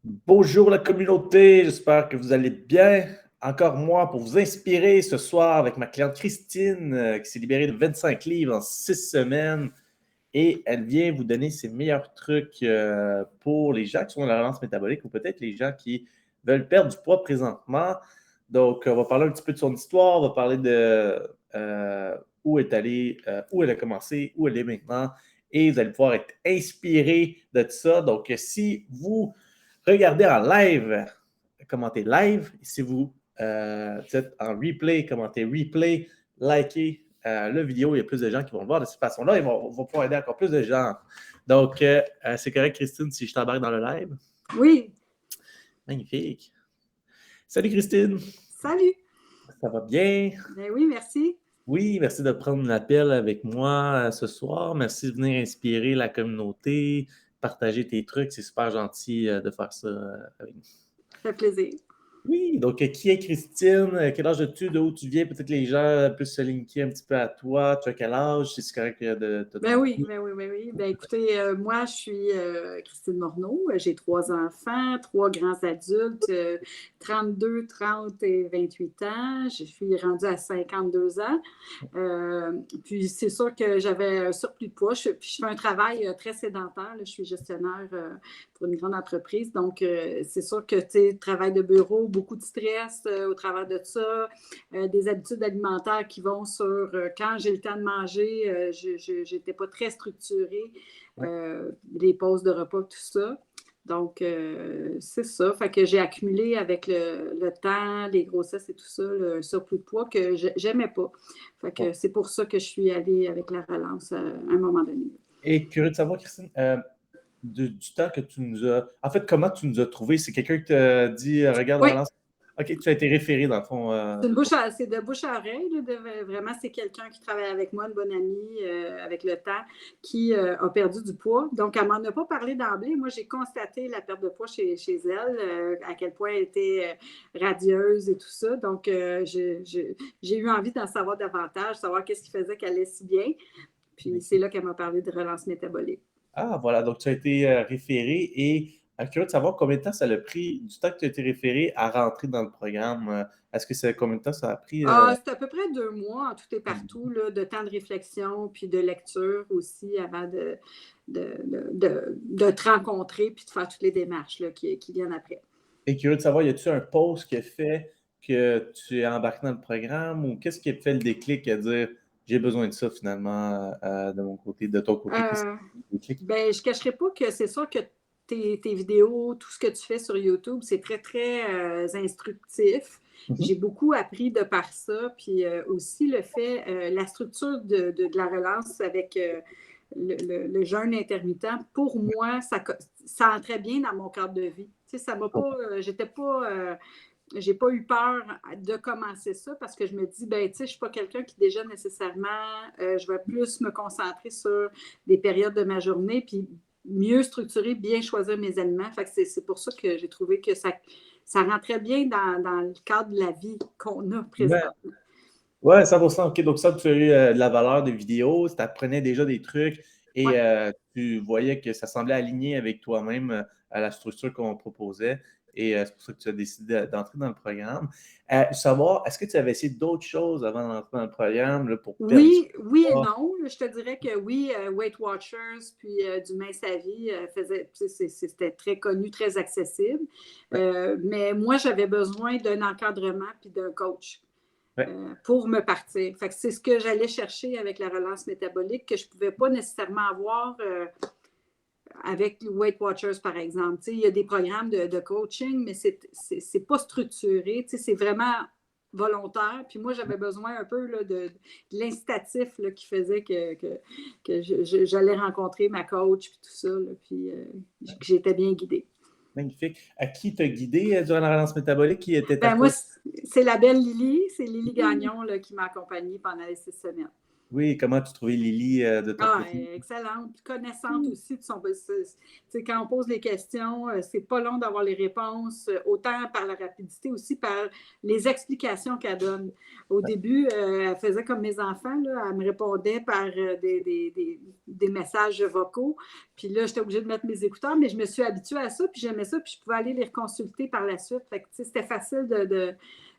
Bonjour la communauté, j'espère que vous allez bien. Encore moi pour vous inspirer ce soir avec ma cliente Christine qui s'est libérée de 25 livres en 6 semaines et elle vient vous donner ses meilleurs trucs pour les gens qui sont dans la relance métabolique ou peut-être les gens qui veulent perdre du poids présentement. Donc, on va parler un petit peu de son histoire, on va parler de où elle est allée, où elle a commencé, où elle est maintenant et vous allez pouvoir être inspiré de tout ça. Donc, si vous regardez en live, commentez live. Si vous êtes en replay, commentez replay, likez la vidéo. Il y a plus de gens qui vont le voir de cette façon-là et vont pouvoir aider encore plus de gens. Donc, c'est correct, Christine, si je t'embarque dans le live? Oui. Magnifique. Salut, Christine. Salut. Ça va bien? Ben oui, merci. Oui, merci de prendre l'appel avec moi ce soir. Merci de venir inspirer la communauté, partager tes trucs. C'est super gentil de faire ça avec nous. Ça fait plaisir. Oui, donc qui est Christine? Quel âge as-tu? D'où tu viens? Peut-être les gens peuvent se linker un petit peu à toi. Tu as quel âge? C'est correct de te demander. Oui. Ben écoutez, moi, je suis Christine Morneau. J'ai 3 enfants, 3 grands adultes, 32, 30 et 28 ans. Je suis rendue à 52 ans. Puis c'est sûr que j'avais un surplus de poids. Puis je fais un travail très sédentaire. Là. Je suis gestionnaire pour une grande entreprise. Donc, c'est sûr que, tu sais, travail de bureau, beaucoup de stress au travers de ça, des habitudes alimentaires qui vont sur quand j'ai le temps de manger, je n'étais pas très structurée, les pauses de repas, tout ça. Donc, c'est ça. Fait que j'ai accumulé avec le temps, les grossesses et tout ça, le surplus de poids que j'aimais pas. Fait que c'est pour ça que je suis allée avec la relance à un moment donné. Et curieux de savoir, Christine, du temps que tu nous as... En fait, comment tu nous as trouvé? C'est quelqu'un qui t'a dit, regarde, Oui. relance. OK, tu as été référé dans le fond. C'est de bouche à oreille. Là, vraiment, c'est quelqu'un qui travaille avec moi, une bonne amie, avec le temps, qui a perdu du poids. Donc, elle ne m'en a pas parlé d'emblée. Moi, j'ai constaté la perte de poids chez elle, à quel point elle était radieuse et tout ça. Donc, j'ai eu envie d'en savoir davantage, savoir qu'est-ce qui faisait qu'elle allait si bien. Puis, c'est là qu'elle m'a parlé de relance métabolique. Ah, voilà. Donc, tu as été référé et curieux de savoir combien de temps ça a pris, du temps que tu as été référé à rentrer dans le programme. Est-ce que c'est combien de temps ça a pris? C'est à peu près 2 mois en tout et partout, là, de temps de réflexion puis de lecture aussi avant de te rencontrer puis de faire toutes les démarches là, qui viennent après. Et curieux de savoir, y a-tu un post qui a fait que tu es embarqué dans le programme ou qu'est-ce qui a fait le déclic à dire j'ai besoin de ça finalement de mon côté, de ton côté? Qu'est-ce qui a fait le déclic? Ben, je ne cacherai pas que c'est sûr que tes vidéos, tout ce que tu fais sur YouTube, c'est très, très instructif. J'ai beaucoup appris de par ça. Puis aussi le fait, la structure de la relance avec le jeûne intermittent, pour moi, ça entrait bien dans mon cadre de vie. Tu sais, ça m'a pas, j'ai pas eu peur de commencer ça parce que je me dis, ben, tu sais, je suis pas quelqu'un qui déjà nécessairement, je vais plus me concentrer sur des périodes de ma journée puis mieux structurer, bien choisir mes aliments. Fait que c'est pour ça que j'ai trouvé que ça rentrait bien dans le cadre de la vie qu'on a présentement. Ouais, 100%. OK, donc ça, tu as eu de la valeur de vidéo, tu apprenais déjà des trucs et Ouais. tu voyais que ça semblait aligné avec toi-même à la structure qu'on proposait. Et c'est pour ça que tu as décidé d'entrer dans le programme. Savoir, est-ce que tu avais essayé d'autres choses avant d'entrer dans le programme là, pour perdre du Oui et poids? non. Je te dirais que oui, Weight Watchers puis du Mince à vie c'était très connu, très accessible. Mais moi, j'avais besoin d'un encadrement puis d'un coach. Ouais. Pour me partir. Fait que c'est ce que j'allais chercher avec la relance métabolique que je ne pouvais pas nécessairement avoir avec Weight Watchers, par exemple. Il y a des programmes de coaching, mais c'est pas structuré. C'est vraiment volontaire. Puis moi, j'avais besoin un peu là, de l'incitatif là, qui faisait que j'allais rencontrer ma coach puis tout ça. Là, puis que j'étais bien guidée. Magnifique. À qui t'a guidé durant la relance métabolique? Qui était ta Moi, coach? c'est la belle Lily. C'est Lily Gagnon là, qui m'a accompagnée pendant les 6 semaines. Oui, comment tu trouvais Lily de ton côté? Excellente, connaissante aussi de son. Quand on pose les questions, c'est pas long d'avoir les réponses, autant par la rapidité, aussi par les explications qu'elle donne. Au début, elle faisait comme mes enfants, là, elle me répondait par des messages vocaux. Puis là, j'étais obligée de mettre mes écouteurs, mais je me suis habituée à ça, puis j'aimais ça, puis je pouvais aller les reconsulter par la suite. Fait que, c'était facile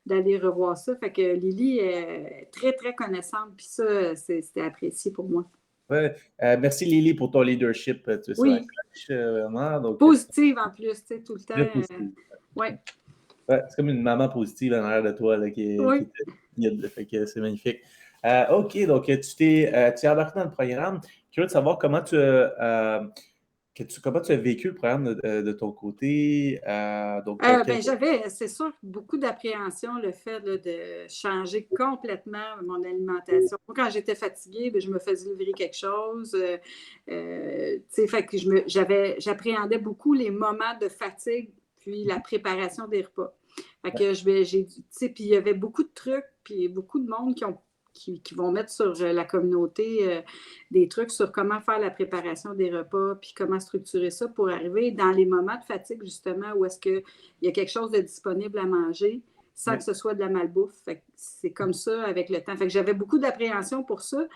d'aller revoir ça. Fait que Lily est très, très connaissante, puis ça, c'était apprécié pour moi. Ouais. Merci Lily pour ton leadership. Tu es sur la Oui, cloche, vraiment. Donc, positive en plus, tu sais, tout le temps. très positif. Oui, Ouais, c'est comme une maman positive en arrière de toi là, qui oui. te guide. Fait que c'est magnifique. OK, donc tu es embarqué dans le programme. Curieux de savoir comment tu as vécu le programme de ton côté. C'est sûr, beaucoup d'appréhension, le fait là, de changer complètement mon alimentation. Moi, quand j'étais fatiguée, ben, je me faisais livrer quelque chose. Tu sais, fait que j'appréhendais beaucoup les moments de fatigue, puis la préparation des repas. Fait que tu sais, puis il y avait beaucoup de trucs, puis beaucoup de monde qui vont mettre sur la communauté des trucs sur comment faire la préparation des repas, puis comment structurer ça pour arriver dans les moments de fatigue, justement, où est-ce qu'il y a quelque chose de disponible à manger sans Ouais. que ce soit de la malbouffe. Fait que c'est comme ça avec le temps. Fait que j'avais beaucoup d'appréhension pour ça,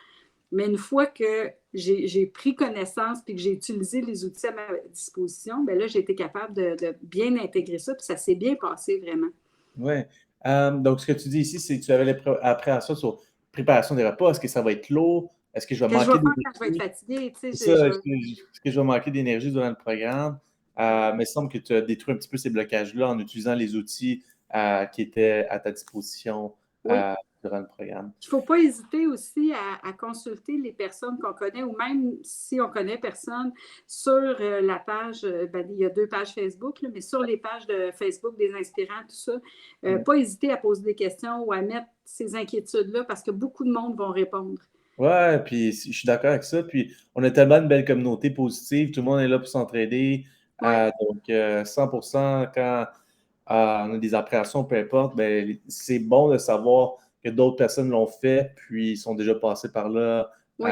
mais une fois que j'ai pris connaissance puis que j'ai utilisé les outils à ma disposition, ben là, j'ai été capable de bien intégrer ça, puis ça s'est bien passé vraiment. Ouais. Donc, ce que tu dis ici, c'est que tu avais l'appréhension sur préparation des repas. Est-ce que ça va être lourd? Est-ce que je vais Que je vais manquer faire quand je vais être d'énergie? fatiguée, tu C'est sais, ça. Est-ce que je vais manquer d'énergie durant le programme? Mais il semble que tu as détruit un petit peu ces blocages-là en utilisant les outils qui étaient à ta disposition oui. durant le programme. Il ne faut pas hésiter aussi à consulter les personnes qu'on connaît ou même si on ne connaît personne sur la page, il y a 2 pages Facebook, là, mais sur les pages de Facebook des inspirants, tout ça, pas hésiter à poser des questions ou à mettre ces inquiétudes-là parce que beaucoup de monde vont répondre. Ouais, puis je suis d'accord avec ça. Puis on a tellement de belles communautés positives, tout le monde est là pour s'entraider. Oui, Donc, 100% quand on a des appréhensions, peu importe, ben, c'est bon de savoir que d'autres personnes l'ont fait, puis ils sont déjà passés par là oui.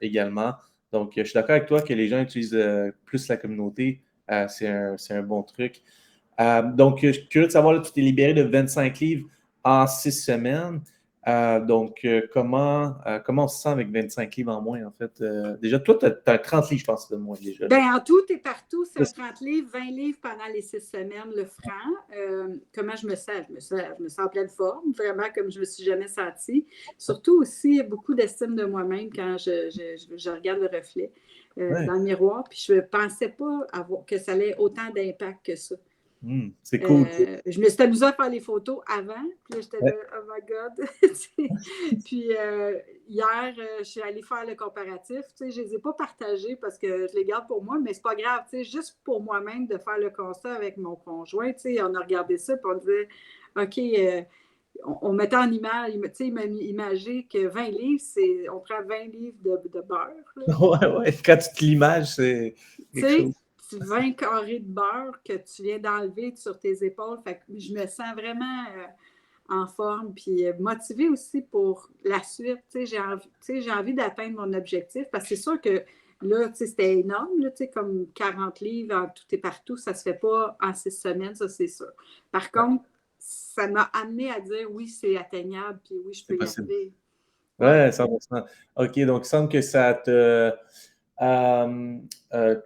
également. Donc, je suis d'accord avec toi que les gens utilisent plus la communauté. C'est un bon truc. Donc, je suis curieux de savoir, là, tu t'es libéré de 25 livres en 6 semaines. Donc, comment on se sent avec 25 livres en moins, en fait? Déjà, toi, tu as 30 livres, je pense, de moins déjà. Là. Ben, en tout et partout, c'est un 30 livres, 20 livres pendant les 6 semaines, le franc. Comment je me sens? Je me sens en pleine forme, vraiment comme je ne me suis jamais sentie. Surtout aussi, beaucoup d'estime de moi-même quand je regarde le reflet Ouais. dans le miroir. Puis je ne pensais pas que ça allait autant d'impact que ça. C'est cool. Je me suis amusée à faire les photos avant. Puis là, j'étais Ouais. là, oh my God. Puis hier, je suis allée faire le comparatif. Je ne les ai pas partagés parce que je les garde pour moi, mais c'est pas grave. Juste pour moi-même de faire le constat avec mon conjoint. On a regardé ça et on disait, OK, on mettait en image, il m'a imagé que 20 livres, on prend 20 livres de beurre. Ouais, ouais. Quand tu te l'images, c'est Tu quelque sais, chose. 20 carrés de beurre que tu viens d'enlever sur tes épaules. Fait que je me sens vraiment en forme, puis motivée aussi pour la suite. J'ai envie d'atteindre mon objectif parce que c'est sûr que là, c'était énorme, là, comme 40 livres en tout et partout, ça se fait pas en 6 semaines, ça c'est sûr. Par Ouais, contre, ça m'a amené à dire oui, c'est atteignable, puis oui, je c'est peux y possible. arriver. Ouais. Ouais, 100%. OK, donc il semble que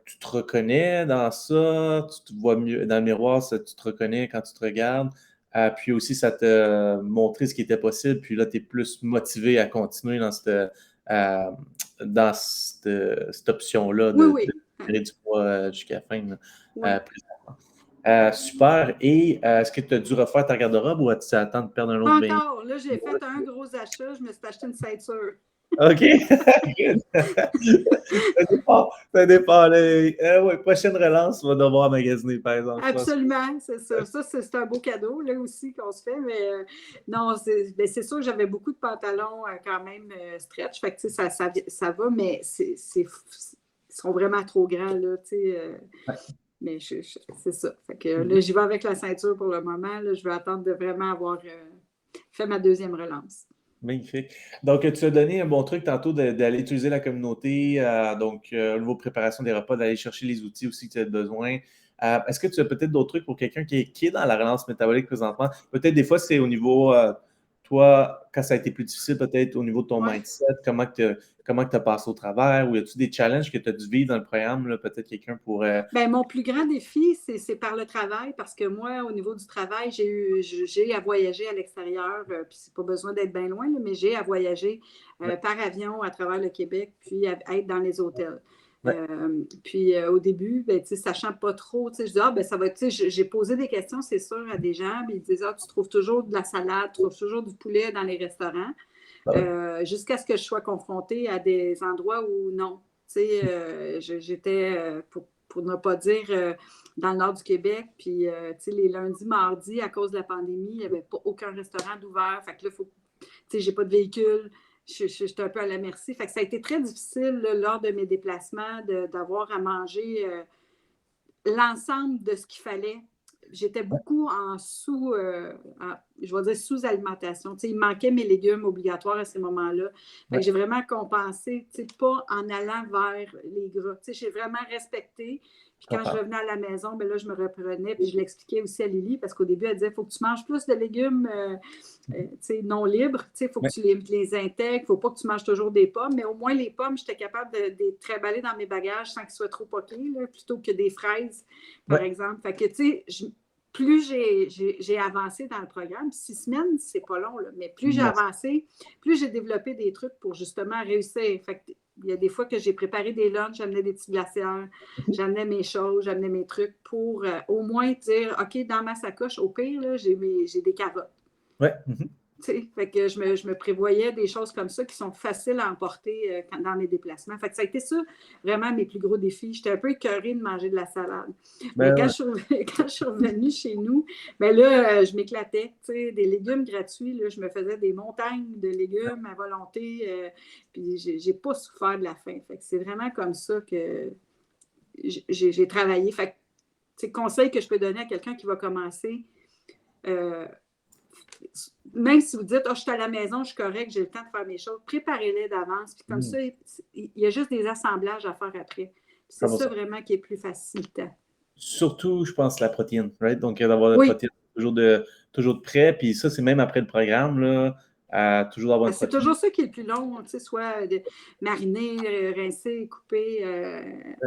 tu te reconnais dans ça, tu te vois mieux dans le miroir, tu te reconnais quand tu te regardes. Puis aussi, ça t'a montré ce qui était possible. Puis là, tu es plus motivé à continuer euh, dans cette option-là Oui, de oui. tirer du poids jusqu'à la fin. Là, Oui. présentement. Super. Et est-ce que tu as dû refaire ta garde-robe ou tu attends de perdre un autre Pas 20? encore. Là, j'ai fait un gros achat. Je me suis acheté une ceinture. OK. Ça dépend. Ouais, prochaine relance, tu vas devoir magasiner, par exemple. Je pense que... Absolument, c'est ça. Ça, c'est un beau cadeau, là aussi, qu'on se fait. Mais non, c'est sûr que j'avais beaucoup de pantalons quand même stretch. Fait que, tu sais, ça va, mais ils sont vraiment trop grands, là, tu sais. Mais c'est ça. Fait que là, j'y vais avec la ceinture pour le moment. Là, je vais attendre de vraiment avoir fait ma deuxième relance. Magnifique. Donc, tu as donné un bon truc tantôt d'aller utiliser la communauté, donc au niveau préparation des repas, d'aller chercher les outils aussi que tu as besoin. Est-ce que tu as peut-être d'autres trucs pour quelqu'un qui est dans la relance métabolique présentement? Peut-être des fois, c'est au niveau toi, quand ça a été plus difficile, peut-être au niveau de ton Ouais. mindset, comment tu as passé au travers? Ou y a-tu des challenges que tu as dû vivre dans le programme? Là? Peut-être quelqu'un pourrait. Ben, mon plus grand défi, c'est par le travail, parce que moi, au niveau du travail, j'ai à voyager à l'extérieur, puis c'est pas besoin d'être bien loin, là, mais j'ai à voyager Ouais, par avion à travers le Québec, puis à être dans les hôtels. ouais, Puis au début, ben, sachant pas trop, je dis, ah, ben, ça va être, j'ai posé des questions, c'est sûr, à des gens, puis ils disent, ah, tu trouves toujours de la salade, tu trouves toujours du poulet dans les restaurants, bah ouais. jusqu'à ce que je sois confrontée à des endroits où non. J'étais, pour ne pas dire, dans le nord du Québec, puis les lundis, mardis, à cause de la pandémie, il n'y avait pas aucun restaurant d'ouvert. Fait que là, j'ai pas de véhicule, j'étais un peu à la merci. Fait que ça a été très difficile là, lors de mes déplacements d'avoir à manger l'ensemble de ce qu'il fallait. J'étais beaucoup je vais dire sous-alimentation. Il manquait mes légumes obligatoires à ces moments-là. Fait Ouais, que j'ai vraiment compensé, pas en allant vers les gras. J'ai vraiment respecté. Puis je quand je comprends. revenais à la maison, ben là, je me reprenais, puis je l'expliquais aussi à Lily, parce qu'au début, elle disait, il faut que tu manges plus de légumes non libres. Il faut que Ouais, tu les intègres. Il ne faut pas que tu manges toujours des pommes. Mais au moins, les pommes, j'étais capable de les trimballer dans mes bagages sans qu'ils soient trop poqués, là, plutôt que des fraises, par ouais, exemple. Fait que, plus j'ai avancé dans le programme, 6 semaines, c'est pas long, là, mais plus j'ai non, avancé, plus j'ai développé des trucs pour justement réussir. Fait que, il y a des fois que j'ai préparé des lunchs, j'amenais des petits glacières, j'amenais mes choses, j'amenais mes trucs pour au moins dire, OK, dans ma sacoche, au pire, là, j'ai des carottes. ouais, mhm. Fait que je me prévoyais des choses comme ça qui sont faciles à emporter dans mes déplacements. Fait que ça a été ça, vraiment, mes plus gros défis. J'étais un peu écœurée de manger de la salade. Mais Ben ouais, quand je suis revenue chez nous, ben là, je m'éclatais. Des légumes gratuits, là, je me faisais des montagnes de légumes à volonté. Puis j'ai pas souffert de la faim. Fait que c'est vraiment comme ça que j'ai travaillé. Fait que, conseil que je peux donner à quelqu'un qui va commencer, euh, même si vous dites, oh, je suis à la maison, je suis correct, j'ai le temps de faire mes choses, préparez-les d'avance. Puis comme mhm. ça, il y a juste des assemblages à faire après. C'est ça 100%. vraiment qui est plus facilitant. Surtout, je pense, la protéine, right? Donc, d'avoir de la Oui, protéine toujours de près. Puis ça, c'est même après le programme, là, toujours avoir une c'est protéine. toujours ça qui est le plus long, soit de mariner, rincer, couper,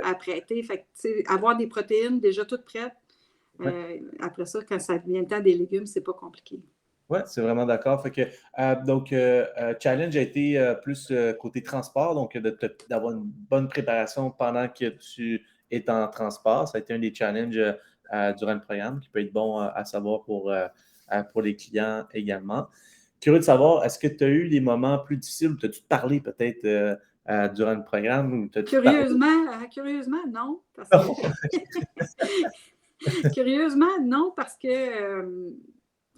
apprêter. Fait que, avoir des protéines déjà toutes prêtes. Ouais. Après ça, quand ça vient le temps des légumes, c'est pas compliqué. Oui, c'est vraiment d'accord. Fait que, Challenge a été plus côté transport, donc d'avoir une bonne préparation pendant que tu es en transport. Ça a été un des challenges durant le programme qui peut être bon à savoir pour les clients également. Curieux de savoir, est-ce que tu as eu des moments plus difficiles ou as-tu parlé peut-être durant le programme ou as-tu parlé? Curieusement, non, parce que curieusement, non, parce que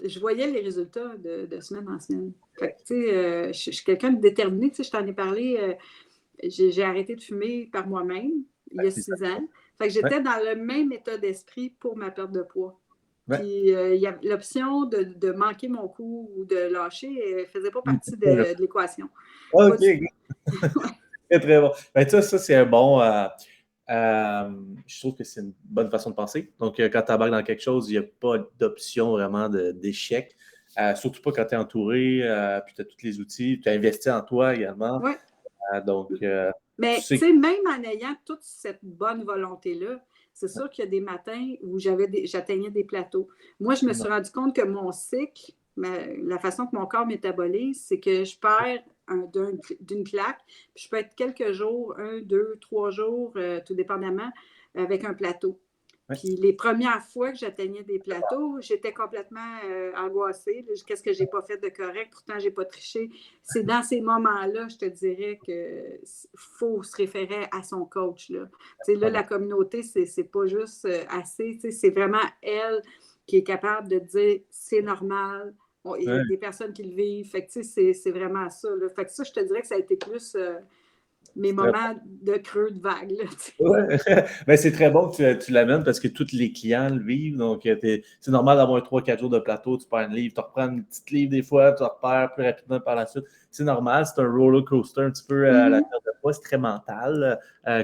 je voyais les résultats de semaine en semaine. Fait que, je suis quelqu'un de déterminé. Je t'en ai parlé, j'ai arrêté de fumer par moi-même il y a C'est ça. 6 ans. Fait que Ouais, j'étais dans le même état d'esprit pour ma perte de poids. ouais. Puis il y a l'option de manquer mon coup ou de lâcher ne faisait pas partie de l'équation. Pas OK, du tout. Ouais. très, très bon. Ben, ça c'est un bon. Je trouve que c'est une bonne façon de penser. Donc, quand tu embarques dans quelque chose, il n'y a pas d'option vraiment d'échec. Surtout pas quand tu es entouré, puis tu as tous les outils, tu as investi en toi également. Ouais. Donc, tu Mais, tu sais. sais, même en ayant toute cette bonne volonté-là, c'est sûr qu'il y a des matins où j'atteignais des plateaux. Moi, je me suis rendu compte que mon cycle, la façon que mon corps métabolise, c'est que je perds d'une claque, puis je peux être quelques jours, 1, 2, 3 jours, tout dépendamment, avec un plateau. Ouais. Puis les premières fois que j'atteignais des plateaux, j'étais complètement angoissée. Qu'est-ce que j'ai pas fait de correct? Pourtant, j'ai pas triché. C'est dans ces moments-là, je te dirais que faut se référer à son coach. Là, là la communauté, c'est pas juste assez. C'est vraiment elle qui est capable de dire c'est normal. Il y a Ouais. des personnes qui le vivent. Fait que c'est vraiment ça. Là. Fait que ça, je te dirais que ça a été plus mes C'est très moments de creux de vague. Là, Ouais. Ben, c'est très bon que tu l'amènes parce que tous les clients le vivent. Donc, c'est normal d'avoir 3-4 jours de plateau. Tu perds un livre, tu reprends une petite livre des fois, tu repères plus rapidement par la suite. C'est normal, c'est un roller coaster un petit peu à la Mm-hmm. perte de poids. C'est très mental Oui.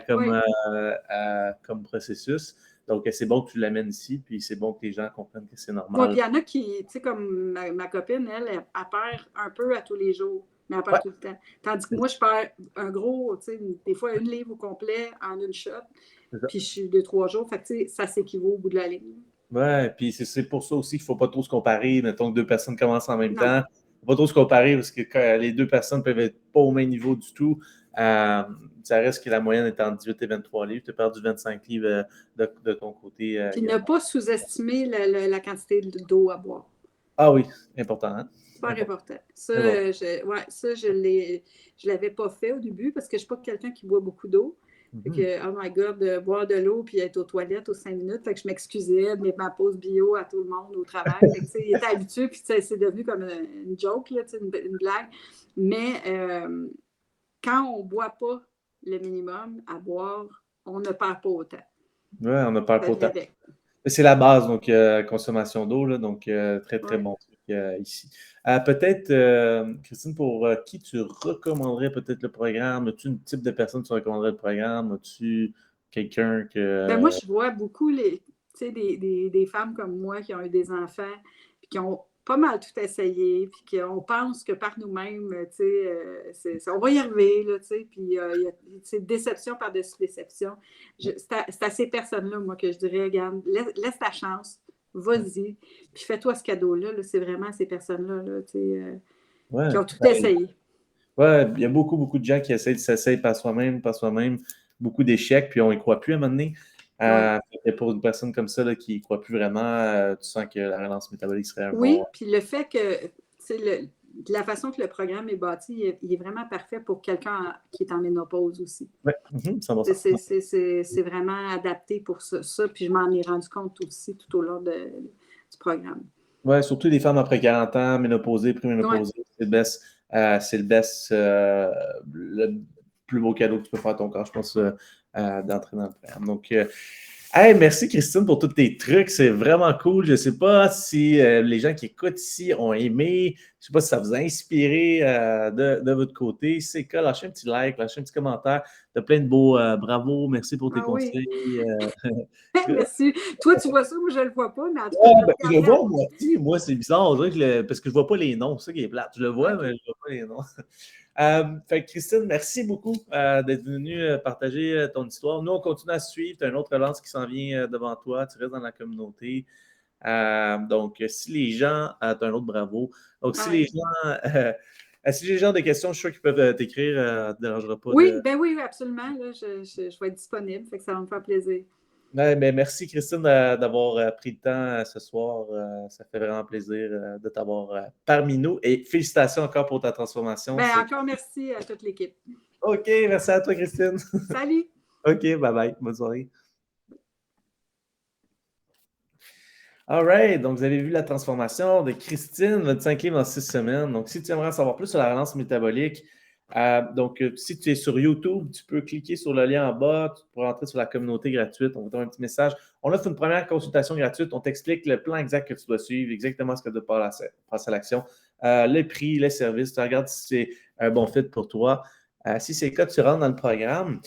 comme processus. Donc, c'est bon que tu l'amènes ici, puis c'est bon que les gens comprennent que c'est Oui, normal. puis il y en a qui, tu sais, comme ma copine, elle perd un peu à tous les jours, mais elle perd Ouais, tout le temps. Tandis que moi, je perds un gros, tu sais, des fois une livre au complet en une shot, c'est ça. puis je suis 2, 3 jours. Fait que, tu sais, ça s'équivaut au bout de la ligne. Ouais, puis c'est pour ça aussi qu'il ne faut pas trop se comparer. Mettons que deux personnes commencent en même Non. temps. Il ne faut pas trop se comparer parce que quand les deux personnes peuvent être pas au même niveau du tout. Ça reste que la moyenne est entre 18 et 23 livres. Tu as perdu 25 livres de ton côté Puis ne également. pas sous-estimer la quantité d'eau à boire. Ah oui, important, hein? Super important. Ça, Important. je l'avais pas fait au début parce que je suis pas quelqu'un qui boit beaucoup d'eau. Fait que, oh my God, de boire de l'eau puis être aux toilettes aux 5 minutes. Fait que je m'excusais de mettre ma pause bio à tout le monde au travail. Fait que, tu sais, il était habitué, puis c'est devenu comme une joke, là, une blague. Mais quand on ne boit pas le minimum à boire, on ne perd pas autant. Ouais, on n'a pas Ça vient autant. avec. C'est la base, donc consommation d'eau, là, donc très, très Ouais. bon truc ici. Peut-être, Christine, pour qui tu recommanderais peut-être le programme? As-tu un type de personne que tu recommanderais le programme? As-tu quelqu'un que... Ben moi, je vois beaucoup des femmes comme moi qui ont eu des enfants, puis qui ont pas mal tout essayé, puis qu'on pense que par nous-mêmes, on va y arriver, là, puis il y a déception par-dessus déception. C'est à ces personnes-là, moi, que je dirais, regarde, laisse ta chance, vas-y, puis fais-toi ce cadeau-là, là, c'est vraiment ces personnes-là, là, Ouais, qui ont tout essayé. ouais, il y a beaucoup, beaucoup de gens qui s'essayent par soi-même, beaucoup d'échecs, puis on y croit plus à un moment donné. Pour une personne comme ça là, qui ne croit plus vraiment, tu sens que la relance métabolique serait un bon... Oui, puis le fait que la façon que le programme est bâti, il est vraiment parfait pour quelqu'un qui est en ménopause aussi. Oui, 100%. C'est vraiment adapté pour ça, puis je m'en ai rendu compte aussi tout au long du programme. Oui, surtout les femmes après 40 ans, ménopausées, préménopausées, c'est le best, le plus beau cadeau que tu peux faire à ton corps, je pense, d'entrer dans le programme. Donc, hey, merci Christine pour tous tes trucs, c'est vraiment cool. Je ne sais pas si les gens qui écoutent ici ont aimé, je ne sais pas si ça vous a inspiré de votre côté. Si c'est le cas, lâchez un petit like, lâchez un petit commentaire. Tu as plein de beaux bravo, merci pour tes conseils. Merci. Toi, tu vois ça, moi, je ne le vois pas, mais en tout cas, cas, je le vois à moitié. Moi, c'est bizarre, on dirait parce que je ne vois pas les noms, c'est ça qui est plate. Je le vois, mais je ne vois pas les noms. Fait que Christine, merci beaucoup d'être venue partager ton histoire. Nous, on continue à suivre. Tu as une autre relance qui s'en vient devant toi. Tu restes dans la communauté. Donc, si les gens... tu as un autre bravo. Donc, si les gens ont des questions, je suis sûr qu'ils peuvent t'écrire. Ça ne te dérangera pas oui, oui, absolument. Là, je vais être disponible, fait que ça va me faire plaisir. Mais merci, Christine, d'avoir pris le temps ce soir. Ça fait vraiment plaisir de t'avoir parmi nous. Et félicitations encore pour ta transformation. Encore merci à toute l'équipe. OK, merci à toi, Christine. Salut! OK, bye-bye. Bonne soirée. All right, donc vous avez vu la transformation de Christine, 25 livres en 6 semaines. Donc, si tu aimerais en savoir plus sur la relance métabolique, si tu es sur YouTube, tu peux cliquer sur le lien en bas, tu peux rentrer sur la communauté gratuite, on va te donner un petit message. On offre une première consultation gratuite, on t'explique le plan exact que tu dois suivre, exactement ce que tu dois passer à l'action, les prix, les services, tu regardes si c'est un bon fit pour toi. Si c'est le cas, tu rentres dans le programme.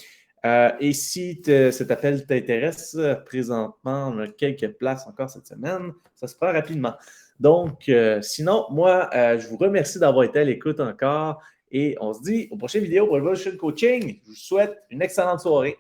Et si cet appel t'intéresse, présentement, on a quelques places encore cette semaine. Ça se fera rapidement. Donc, sinon, moi, je vous remercie d'avoir été à l'écoute encore et on se dit aux prochaines vidéos pour le Evolution Coaching. Je vous souhaite une excellente soirée.